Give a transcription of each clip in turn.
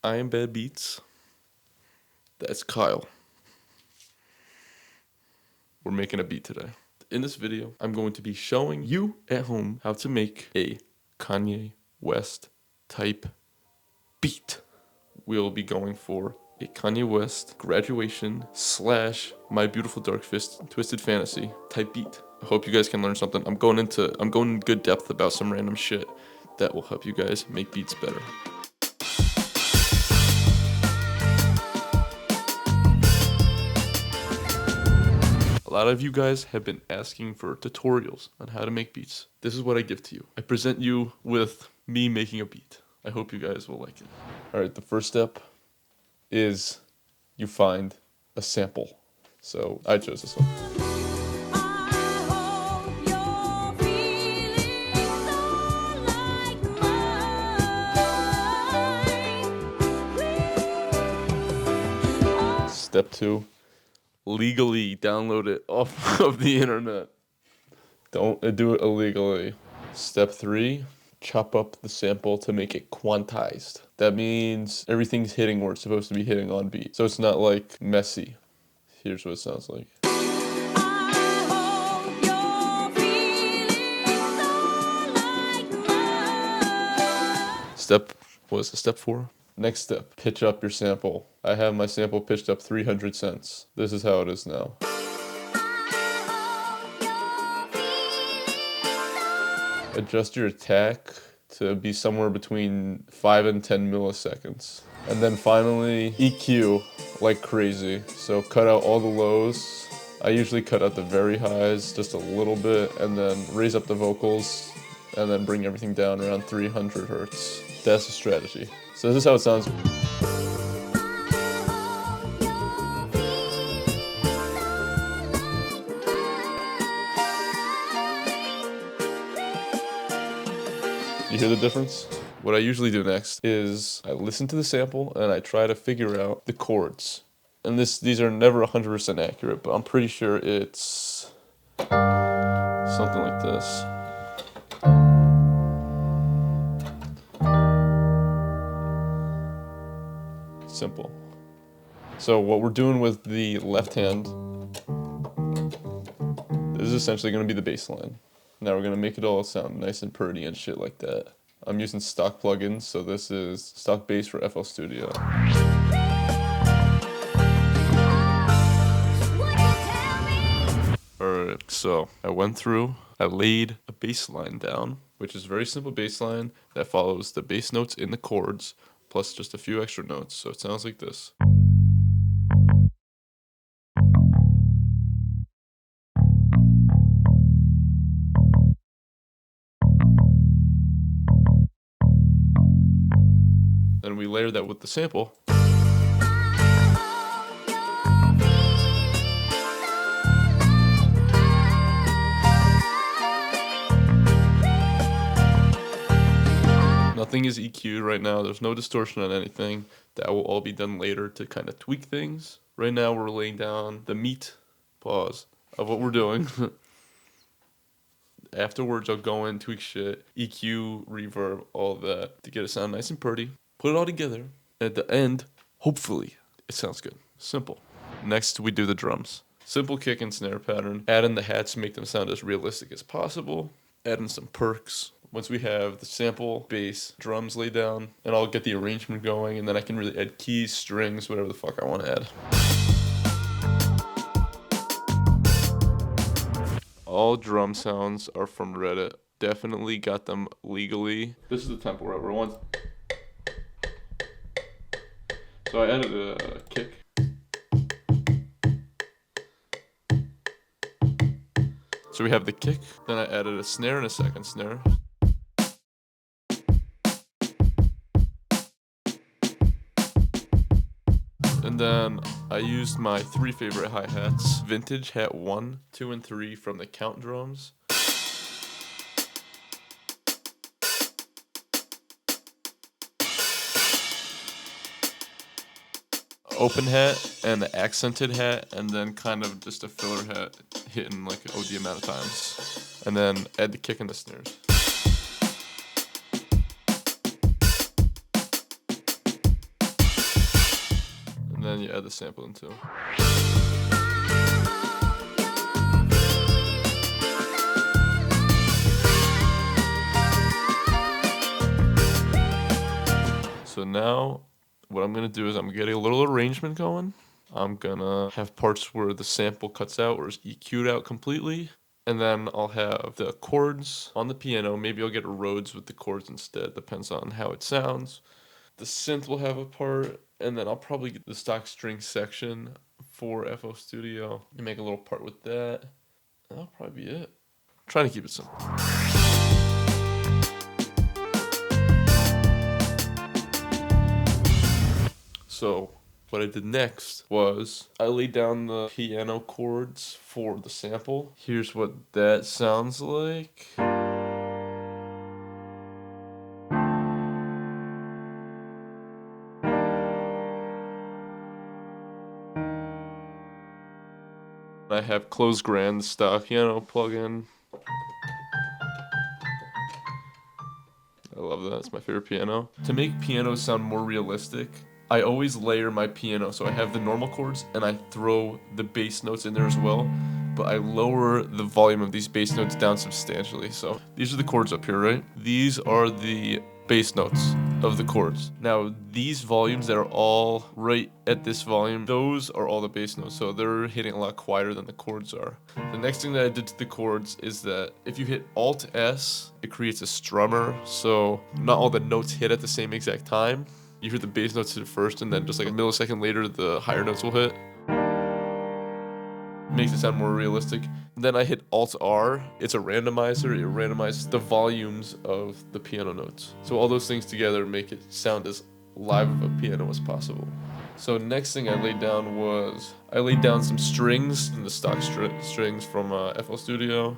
I am Bad Beats. That's Kyle. We're making a beat today. In this video, I'm going to be showing you at home how to make a Kanye West type beat. We'll be going for a Kanye West graduation / My Beautiful Dark Twisted Fantasy type beat. I hope you guys can learn something. I'm going in good depth about some random shit that will help you guys make beats better. A lot of you guys have been asking for tutorials on how to make beats. This is what I give to you. I present you with me making a beat. I hope you guys will like it. All right, the first step is you find a sample. So I chose this one. Step 2. Legally download it off of the internet. Don't do it illegally. Step 3, chop up the sample to make it quantized. That means everything's hitting where it's supposed to be hitting on beat. So it's not like messy. Here's what it sounds like. Step 4? Next step, pitch up your sample. I have my sample pitched up 300 cents. This is how it is now. Adjust your attack to be somewhere between 5 and 10 milliseconds. And then finally, EQ like crazy. So cut out all the lows. I usually cut out the very highs just a little bit and then raise up the vocals and then bring everything down around 300 hertz. That's the strategy. So this is how it sounds. You hear the difference? What I usually do next is I listen to the sample and I try to figure out the chords. And these are never 100% accurate, but I'm pretty sure it's something like this. Simple. So what we're doing with the left hand, this is essentially going to be the bass line. Now we're going to make it all sound nice and pretty and shit like that. I'm using stock plugins, so this is stock bass for FL Studio. Alright, so I went through, I laid a bass line down, which is a very simple bass line that follows the bass notes in the chords, plus just a few extra notes, so it sounds like this. Then we layer that with the sample. Nothing is EQ'd right now. There's no distortion on anything. That will all be done later to kind of tweak things. Right now we're laying down the meat, of what we're doing. Afterwards I'll go in, tweak shit, EQ, reverb, all of that to get it sound nice and pretty. Put it all together. At the end, hopefully, it sounds good. Simple. Next we do the drums. Simple kick and snare pattern. Add in the hats to make them sound as realistic as possible. Add in some perks. Once we have the sample, bass, drums laid down, and I'll get the arrangement going, and then I can really add keys, strings, whatever the fuck I want to add. All drum sounds are from Reddit. Definitely got them legally. This is the tempo where everyone's. So I added a kick. So we have the kick, then I added a snare and a second snare. And then I used my 3 favorite hi-hats. Vintage hat 1, 2, and 3 from the Count drums. Open hat and the accented hat, and then kind of just a filler hat hitting like an OD amount of times. And then add the kick and the snares. then you add the sample into. So now what I'm gonna do is I'm getting a little arrangement going. I'm gonna have parts where the sample cuts out or is EQ'd out completely. And then I'll have the chords on the piano. Maybe I'll get Rhodes with the chords instead. Depends on how it sounds. The synth will have a part. And then I'll probably get the stock string section for FL Studio and make a little part with that. And that'll probably be it. I'm trying to keep it simple. So what I did next was I laid down the piano chords for the sample. Here's what that sounds like. I have Close Grand stock piano plugin. I love that. It's my favorite piano. To make pianos sound more realistic, I always layer my piano. So I have the normal chords and I throw the bass notes in there as well. But I lower the volume of these bass notes down substantially. So these are the chords up here, right? These are the bass notes of the chords. Now these volumes that are all right at this volume, those are all the bass notes. So they're hitting a lot quieter than the chords are. The next thing that I did to the chords is that if you hit Alt S, it creates a strummer. So not all the notes hit at the same exact time. You hear the bass notes hit first and then just like a millisecond later, the higher notes will hit. Makes it sound more realistic. Then I hit Alt R. It's a randomizer. It randomizes the volumes of the piano notes. So all those things together make it sound as live of a piano as possible. So next thing I laid down was I laid down some strings and the stock strings from FL Studio.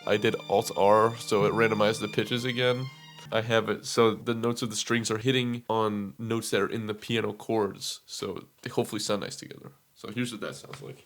I did Alt R, so it randomized the pitches again. I have it so the notes of the strings are hitting on notes that are in the piano chords, so they hopefully sound nice together. So here's what that sounds like.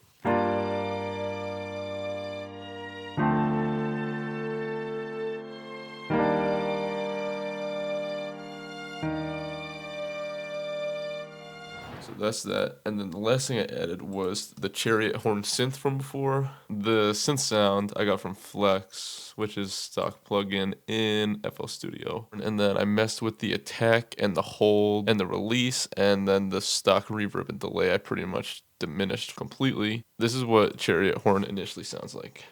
So that's that. And then the last thing I added was the chariot horn synth from before. The synth sound I got from Flex, which is stock plugin in FL Studio. And then I messed with the attack and the hold and the release, and then the stock reverb and delay I pretty much diminished completely. This is what chariot horn initially sounds like.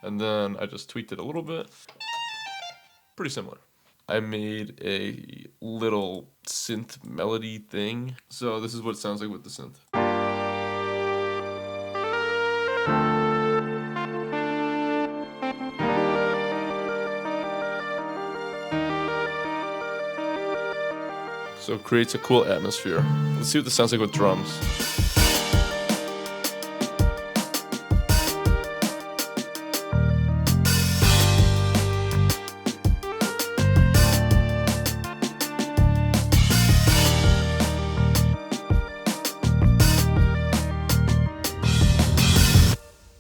And then I just tweaked it a little bit. Pretty similar. I made a little synth melody thing. So this is what it sounds like with the synth. So it creates a cool atmosphere. Let's see what this sounds like with drums.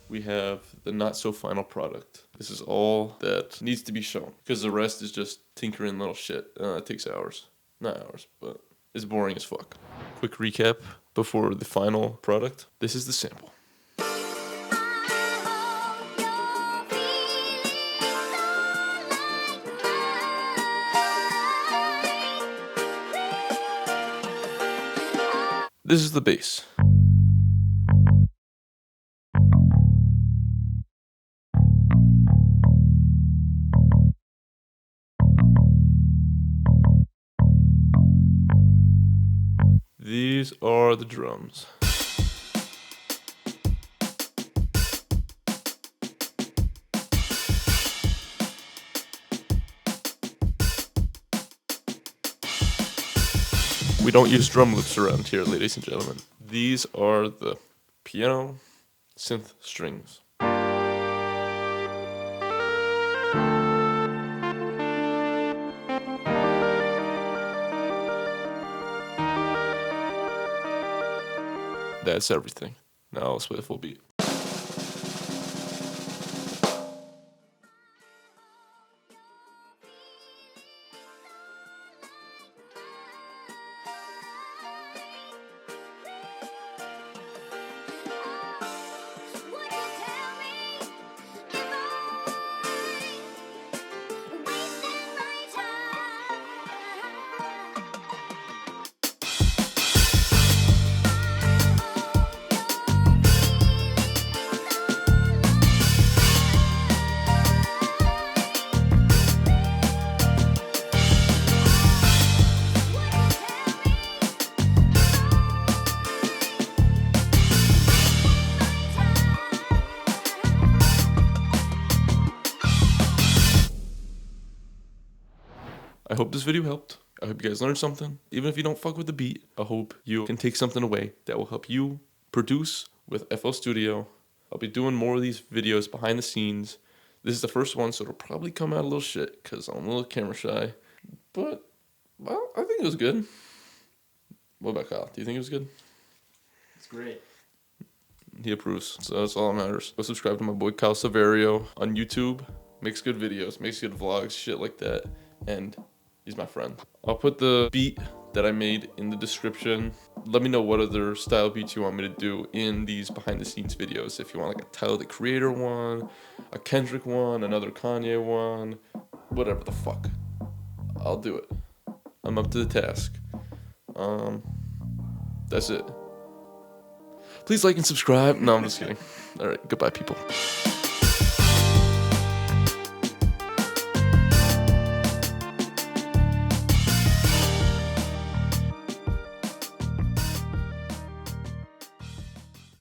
We have the not so final product. This is all that needs to be shown because the rest is just tinkering little shit. It takes hours. Not hours, but it's boring as fuck. Quick recap before the final product. This is the sample. This is the bass. These are the drums. We don't use drum loops around here, ladies and gentlemen. These are the piano synth strings. That's everything. Now I'll split a full beat. I hope this video helped. I hope you guys learned something. Even if you don't fuck with the beat, I hope you can take something away that will help you produce with FL Studio. I'll be doing more of these videos behind the scenes. This is the first one, so it'll probably come out a little shit because I'm a little camera shy. But, well, I think it was good. What about Kyle? Do you think it was good? It's great. He approves, so that's all that matters. Go subscribe to my boy Kyle Saverio on YouTube. Makes good videos, makes good vlogs, shit like that. And he's my friend. I'll put the beat that I made in the description. Let me know what other style beats you want me to do in these behind the scenes videos. If you want like a Tyler the Creator one, a Kendrick one, another Kanye one, whatever the fuck. I'll do it. I'm up to the task. That's it. Please like and subscribe. No, I'm just kidding. All right, goodbye, people.